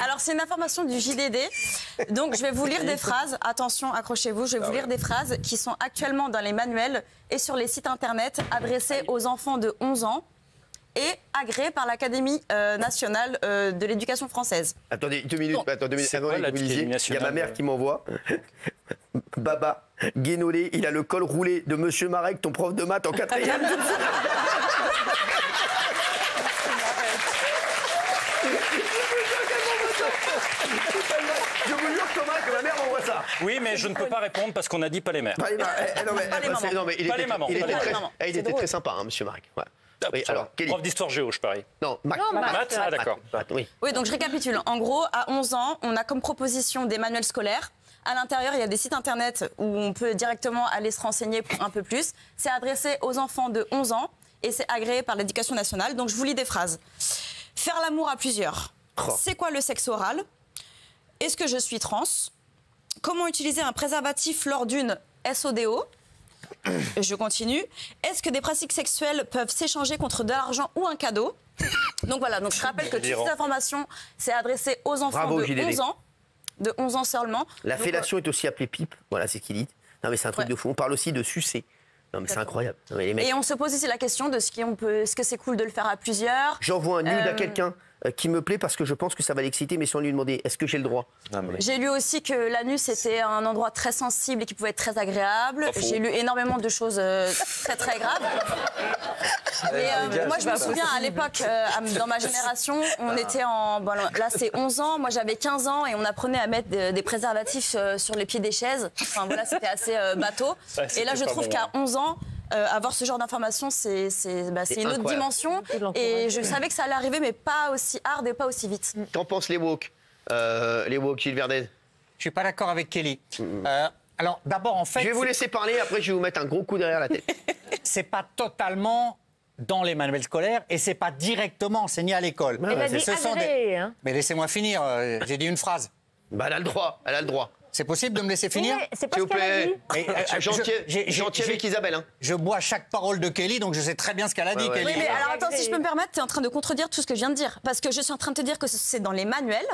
Alors, c'est une information du JDD. Donc, je vais vous lire des phrases. Attention, accrochez-vous. Je vais vous lire des phrases qui sont actuellement dans les manuels et sur les sites internet adressés aux enfants de 11 ans et agréés par l'Académie nationale de l'éducation française. Attendez 2 minutes. Attendez, il y a ma mère qui m'envoie. Baba, Guénolé, il a le col roulé de Monsieur Marek, ton prof de maths en 4e. Je vous jure, Thomas, que ma mère m'envoie ça. Oui, mais je ne peux pas répondre parce qu'on a dit pas les mères. Pas les mamans. Il était très sympa, hein, Monsieur Marek. Ouais. Oui, alors, prof d'histoire géo, je parie. Non, maths. Ah, d'accord. Oui. Oui, donc je récapitule. En gros, à 11 ans, on a comme proposition des manuels scolaires. À l'intérieur, il y a des sites internet où on peut directement aller se renseigner pour un peu plus. C'est adressé aux enfants de 11 ans et c'est agréé par l'Éducation nationale. Donc je vous lis des phrases. Faire l'amour à plusieurs. C'est quoi le sexe oral? Est-ce que je suis trans? Comment utiliser un préservatif lors d'une SODO? Je continue. Est-ce que des pratiques sexuelles peuvent s'échanger contre de l'argent ou un cadeau? Donc voilà, donc je rappelle que toutes ces informations, c'est adressé aux enfants de 11 ans. De 11 ans seulement. La fellation est aussi appelée pipe. Voilà, c'est ce qu'il dit. Non, mais c'est un truc de fou. On parle aussi de sucer. Non, mais c'est incroyable. Non, mais les mecs... Et on se pose aussi la question de est-ce que c'est cool de le faire à plusieurs? J'envoie un nude à quelqu'un qui me plaît parce que je pense que ça va l'exciter, mais sans lui demander est-ce que j'ai le droit. J'ai lu aussi que l'anus était un endroit très sensible et qui pouvait être très agréable. J'ai lu énormément de choses très très graves. Mais moi je me souviens à l'époque, dans ma génération, on était en... Bon, là c'est 11 ans, moi j'avais 15 ans et on apprenait à mettre des préservatifs sur les pieds des chaises. Enfin voilà, c'était assez bateau. Et là je trouve qu'à 11 ans, avoir ce genre d'informations, c'est une autre dimension. Et je savais que ça allait arriver, mais pas aussi hard et pas aussi vite. Qu'en pensent les woke, Gilles Verdez? Je suis pas d'accord avec Kelly. Alors d'abord, en fait... Je vais vous laisser parler, après je vais vous mettre un gros coup derrière la tête. C'est pas totalement dans les manuels scolaires et c'est pas directement enseigné à l'école. Elle a dit agréé, hein. Mais laissez-moi finir, j'ai dit une phrase. Bah, elle a le droit, elle a le droit. C'est possible de me laisser finir? C'est pas ce qu'elle a dit. Gentil avec Isabelle. Hein. Je bois chaque parole de Kelly, donc je sais très bien ce qu'elle a dit, Kelly. Oui, mais alors attends, si je peux me permettre, tu es en train de contredire tout ce que je viens de dire. Parce que je suis en train de te dire que c'est dans les manuels.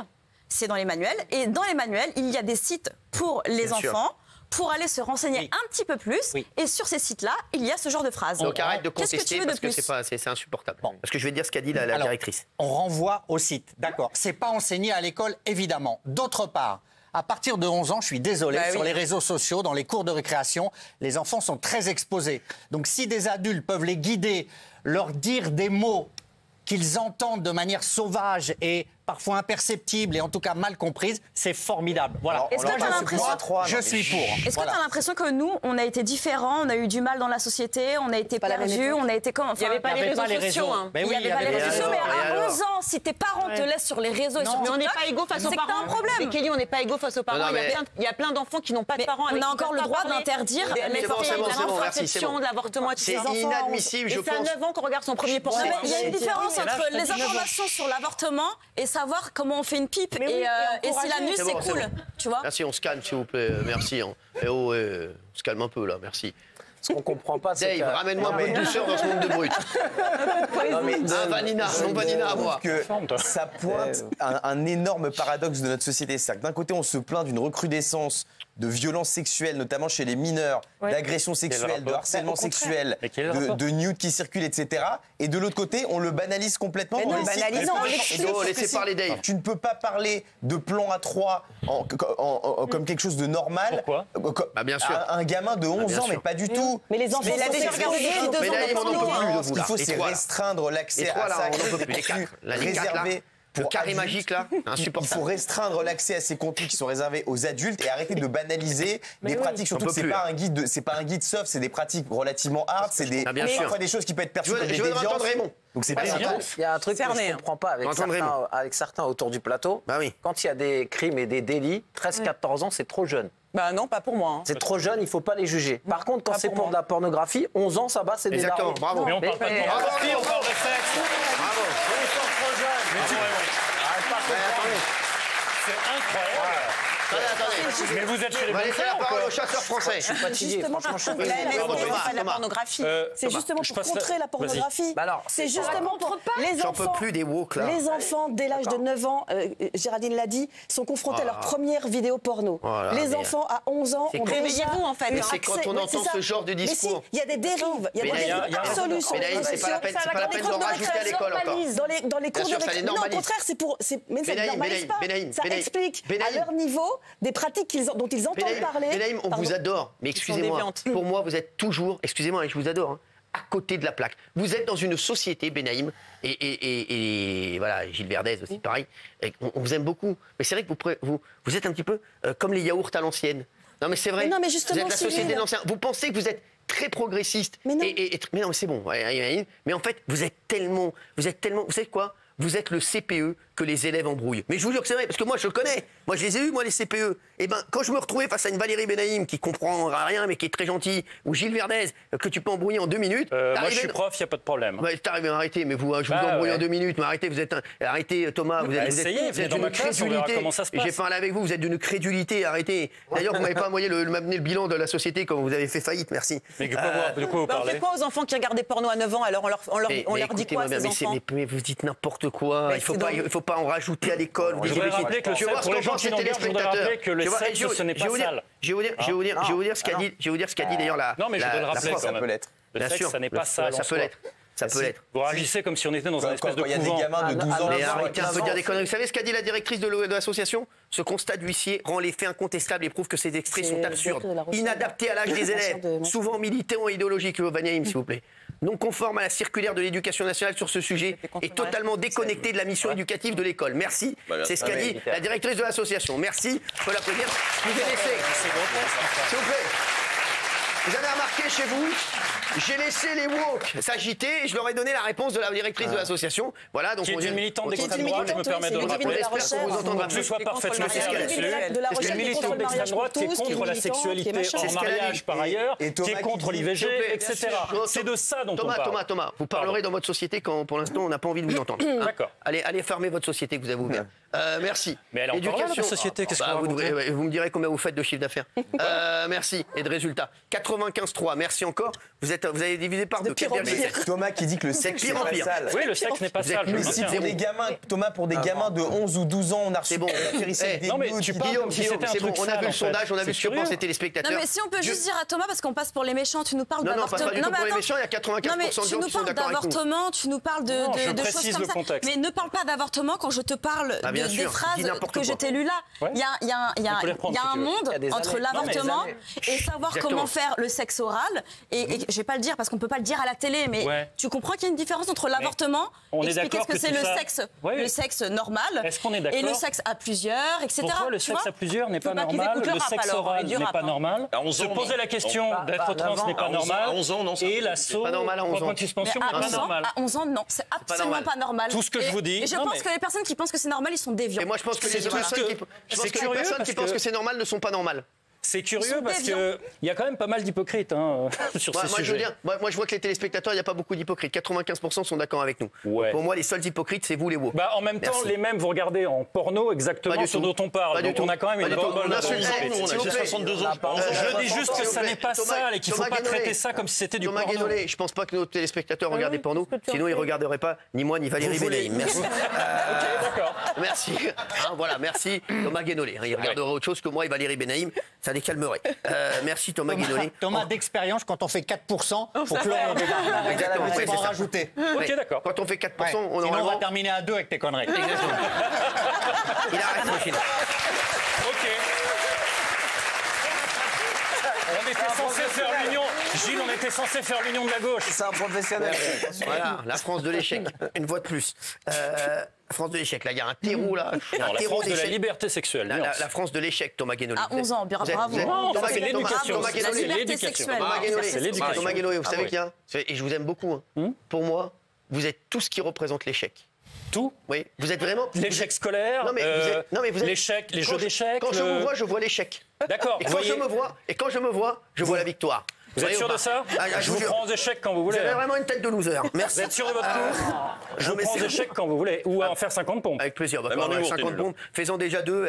C'est dans les manuels. Et dans les manuels, il y a des sites pour les enfants. Pour aller se renseigner un petit peu plus. Et sur ces sites-là, il y a ce genre de phrases. Donc arrête de contester parce que c'est insupportable. Bon. Parce que je vais te dire ce qu'a dit la directrice. On renvoie au site, d'accord. C'est pas enseigné à l'école, évidemment. D'autre part, à partir de 11 ans, je suis désolé, sur les réseaux sociaux, dans les cours de récréation, les enfants sont très exposés. Donc si des adultes peuvent les guider, leur dire des mots qu'ils entendent de manière sauvage et parfois imperceptible et en tout cas mal comprise, c'est formidable. Voilà. Est-ce que tu as l'impression... Je suis pour. Est-ce que tu as l'impression que nous, on a été différents, on a eu du mal dans la société, on a été perdus, on a été comme... Il n'y avait pas les réseaux sociaux. Il n'y avait pas les réseaux sociaux, mais à 11 ans, si tes parents te laissent sur les réseaux et sur TikTok, mais on n'est pas égaux face aux parents. C'est un problème. Mais Kelly, on n'est pas égaux face aux parents. Il y a plein d'enfants qui n'ont pas de parents. On a encore le droit d'interdire les contraception, de l'avortement à tous ces enfants. C'est inadmissible, je pense. Et c'est à 9 ans qu'on regarde son premier porno. Il y a une différence entre les informations sur l'avortement et savoir comment on fait une pipe et si l'anus c'est cool, tu vois. Merci, on se calme s'il vous plaît, merci. On se calme un peu là, merci. Ce qu'on comprend pas, c'est Dave, ramène-moi un peu de douceur dans ce monde de brut. Un Vanina à moi. Que ça pointe un énorme paradoxe de notre société. C'est-à-dire que d'un côté, on se plaint d'une recrudescence de violences sexuelles, notamment chez les mineurs, d'agressions sexuelles, de harcèlement sexuel, de nudes qui circulent, etc. Et de l'autre côté, on le banalise complètement. Mais non, laissez parler Dave. Tu ne peux pas parler de plan à 3 comme quelque chose de normal. Pourquoi bien sûr. Un gamin de 11 ans, mais pas du tout. Mais les enfants sont Ce qu'il faut, c'est restreindre l'accès à ça. Réservé. Le carré magique là, insupportable. Il faut restreindre l'accès à ces contenus qui sont réservés aux adultes et arrêter de banaliser des pratiques. Surtout que c'est pas un guide soft, c'est des pratiques relativement hard, c'est parfois des choses qui peuvent être perçues comme des déviances. Donc c'est pas Il y a un truc que je ne comprends pas avec certains autour du plateau. Quand il y a des crimes et des délits, 13-14 ans, c'est trop jeune. Bah non, pas pour moi. C'est trop jeune, il ne faut pas les juger. Par contre, quand c'est pour de la pornographie, 11 ans, ça va, c'est des Exactement, bravo. Mais on parle pas de pornographie, on parle de sexe. Bravo. C'est incroyable. Mais vous êtes chez les On va laisser la parole aux chasseurs français. Je suis fatigué, franchement, je suis fatigué. La pornographie. C'est justement pour contrer la pornographie. C'est justement pour les J'en peux enfants. plus des woke là. Les enfants, dès l'âge de 9 ans, Géraldine l'a dit, sont confrontés à leur première vidéo porno. Les enfants à 11 ans ont Réveillez-vous en fait. Mais c'est quand on entend ce genre de discours. Il y a des dérives, il y a des dérives absolues sur les c'est pas la peine d'en rajouter à l'école encore. Dans les cours de récréation. Non, au contraire, c'est pour. Mais ça ne normalise pas. Ça explique à leur niveau des pratiques dont ils entendent parler. Benaïm, on vous adore, mais excusez-moi, pour moi, vous êtes toujours, excusez-moi, je vous adore, à côté de la plaque. Vous êtes dans une société, Benaïm, et voilà, Gilles Verdez aussi, pareil, on vous aime beaucoup. Mais c'est vrai que vous êtes un petit peu comme les yaourts à l'ancienne. Non, mais c'est vrai, mais justement, vous êtes la société de l'ancien. Vous pensez que vous êtes très progressiste. Mais non, mais non, c'est bon. Mais en fait, vous êtes tellement, vous savez quoi ? Vous êtes le CPE que les élèves embrouillent. Mais je vous jure que c'est vrai, parce que moi je le connais. Moi je les ai eus, moi les CPE. Et ben quand je me retrouvais face à une Valérie Benaïm qui comprend rien mais qui est très gentille, ou Gilles Verdez que tu peux embrouiller en 2 minutes. Moi je suis prof, il n'y a pas de problème. T'arrives à arrêter, mais vous, je vous embrouille en 2 minutes. Mais arrêtez, arrêtez Thomas, vous êtes dans ma classe, on verra comment ça se passe. J'ai parlé avec vous, vous êtes d'une crédulité, arrêtez. D'ailleurs, vous m'avez pas m'amené le bilan de la société quand vous avez fait faillite, merci. Mais de quoi vous parlez ? On fait quoi aux enfants qui regardent des pornos à 9 ans? Alors on leur dit quoi, ces enfants? Mais vous dites n'importe quoi. Il faut pas en rajouter à l'école. Je voudrais rappeler que le sexe, pour les gens qui nous regardent, je voudrais rappeler que le sexe, ce n'est pas sale. Je vais vous dire ce qu'a dit d'ailleurs la. Non, mais je voudrais le rappeler quand même. Ça peut l'être. Le sexe, ça n'est pas sale. Ça peut l'être. Ça peut l'être. Vous réagissez comme si on était dans un espèce de couvent. Il y a des gamins de 12 ans. Mais arrêtez un peu de dire des conneries. Vous savez ce qu'a dit la directrice de l'association ? Ce constat d'huissier rend les faits incontestables et prouve que ces extraits sont absurdes, inadaptés à l'âge des élèves, souvent militants et idéologiques. Benaïm, s'il vous plaît. Non conforme à la circulaire de l'Éducation nationale sur ce sujet et totalement déconnecté de la mission éducative de l'école. Merci. C'est ce qu'a dit la directrice de l'association. Merci. Je peux l'applaudir. Je vous ai laissé. S'il vous plaît. Vous avez remarqué chez vous, j'ai laissé les woke s'agiter et je leur ai donné la réponse de la directrice de l'association. Voilà, donc qui est une militante d'extrême droite, je me permets de le rappeler. J'espère qu'on vous entendra. Que ce soit parfaitement clair là-dessus. C'est une militante d'extrême droite qui est contre la sexualité en mariage par ailleurs, qui est contre l'IVG, etc. C'est de ça dont on parle. Thomas, vous parlerez dans votre société quand pour l'instant on n'a pas envie de vous entendre. D'accord. Allez fermer votre société que vous avez ouverte. Merci. Mais elle est encore là, la société, qu'est-ce que vous me direz combien vous faites de chiffre d'affaires. Merci. Et de résultats. 95,3. Merci encore. Vous avez divisé par 2. Thomas qui dit que le sexe n'est pas sale. Oui, le sexe n'est pas sale. Mais si pour des gamins, Thomas, pour des gamins de 11 ou 12 ans, on a reçu bon. Non mais tu parles comme si c'était un truc on a vu le sondage, on a vu ce que pensaient les Non téléspectateurs. mais si on peut juste dire à Thomas, parce qu'on passe pour les méchants, tu nous parles d'avortement. Non, pas du tout pour les méchants, il y a 95% de gens qui sont d'accord avec nous. D'avortement, tu nous parles de choses comme ça. Mais ne parle pas d'avortement quand je te parle des phrases que je t'ai lues là. Il y a un monde entre l'avortement et savoir comment faire le sexe oral. Et je vais pas le dire parce qu'on peut pas le dire à la télé, mais tu comprends qu'il y a une différence entre l'avortement, expliquer ce que c'est le sexe normal et le sexe à plusieurs, etc. Pourquoi le sexe à plusieurs n'est pas normal, le sexe oral n'est pas normal, se poser la question d'être trans n'est pas normal, et l'assaut, point de suspension n'est pas normal. À 11 ans, non, c'est absolument pas normal. Tout ce que je vous dis. Et je pense que les personnes qui pensent que c'est normal, ils sont déviants. Et moi, je pense que les personnes qui pensent que c'est normal ne sont pas normales. C'est curieux parce qu'il y a quand même pas mal d'hypocrites sur ces sujets. Moi, je vois que les téléspectateurs, il n'y a pas beaucoup d'hypocrites. 95% sont d'accord avec nous. Ouais. Pour moi, les seuls hypocrites, c'est vous, les woke. En même temps, les mêmes, vous regardez en porno exactement ce dont on parle. Donc on a quand même une bonne... On a 62 ans. Je dis juste que ça n'est pas sale et qu'il ne faut pas traiter ça comme si c'était du porno. Thomas Guénolé, je ne pense pas que nos téléspectateurs regardent des pornos. Sinon, ils ne regarderaient pas ni moi, ni Valérie Benaïm. Merci. D'accord. Merci. Voilà, merci Thomas Guénolé. Il regarderait autre chose que moi et Valérie Benaïm. Ça les calmerait. Merci Thomas Guénolé. Thomas, d'expérience, quand on fait 4%, il faut clore le débat. Exactement, il faut en rajouter. Ok, d'accord. Quand on fait 4%, on Sinon, on va terminer à 2 avec tes conneries. Exactement. Il arrête mon film. Ok. On était censé faire l'union. Gilles, on était censé faire l'union de la gauche. C'est un professionnel. Voilà, la France de l'échec. Une fois de plus. France de l'échec. Là, il y a un terreau là. Non, la France de la liberté sexuelle. La France de l'échec, Thomas Guénolé. À 11 ans, bravo. Non, c'est l'éducation. La liberté sexuelle. Thomas Guénolé, vous savez qu'il y a. Et je vous aime beaucoup. Pour moi, vous êtes tout ce qui représente l'échec. Tout ? Oui. Vous êtes vraiment. L'échec scolaire, l'échec, les jeux d'échecs. Quand je vous vois, je vois l'échec. D'accord. Et quand je me vois, je vois la victoire. Vous êtes sûr de ça? Je vous prends aux échecs quand vous voulez. Vous avez vraiment une tête de loser. Merci. Vous êtes sûr de votre coup? Je vous prends aux échecs quand vous voulez. Ou à en faire 50 pompes. Avec plaisir. 50 pompes. Faisons déjà 2.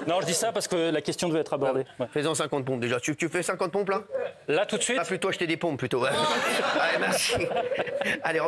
Non, je dis ça parce que la question devait être abordée. Faisons 50 pompes déjà. Tu fais 50 pompes là? Là tout de suite? Pas plutôt acheter des pompes plutôt. Allez, merci. Allez,